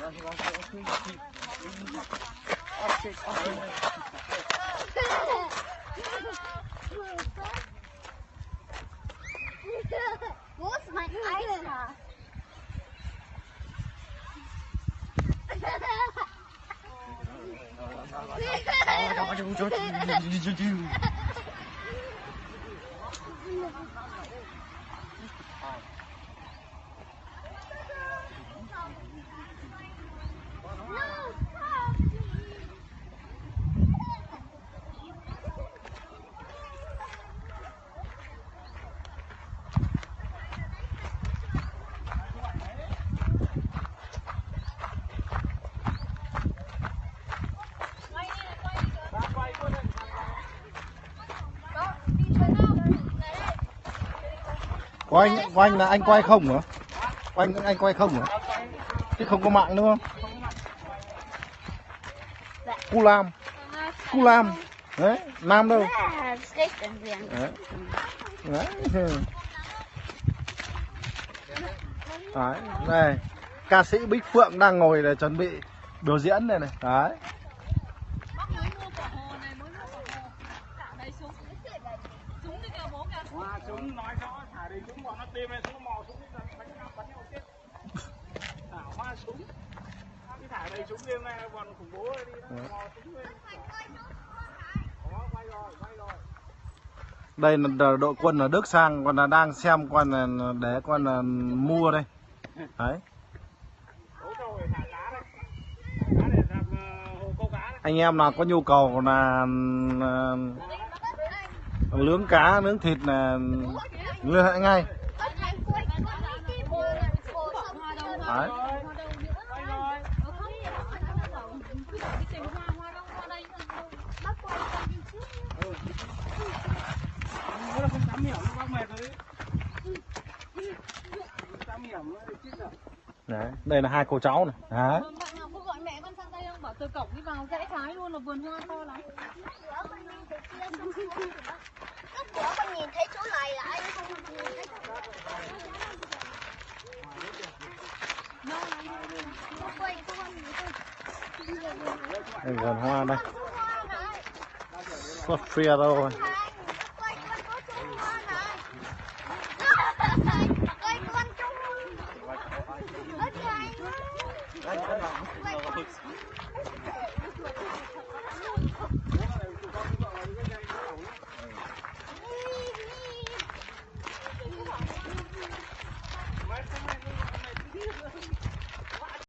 Wo ist mein Eisner? Của anh là anh quay không hả? Anh quay không hả? Chứ không có mạng đúng không? Cu Lam. Đấy, Nam đâu? Đấy. Đấy, đây. Ca sĩ Bích Phượng đang ngồi để chuẩn bị biểu diễn này này. Đấy. Súng nói rõ thả đầy súng bọn nó tìm này súng mò súng bắn nhau chết. Thả hoa súng. Cái thả đầy súng đêm nay bọn khủng bố đi nó mò súng lên. Đó, quay rồi. Đây là đội quân ở Đức sang, còn là đang xem con là để con là mua đây. Đấy. Anh em nào có nhu cầu là nướng cá, nướng thịt là liên hệ ngay. Đấy. Đấy, đây là hai cô cháu này. Đấy. Bạn nào có gọi mẹ con sang đây không? Bảo từ cổng đi vào rẽ trái luôn là vườn hoa to lắm. Lúc bữa con nhìn thấy chỗ này là anh không nhìn thấy chỗ này. Đây vườn hoa đây. Sophia đâu rồi.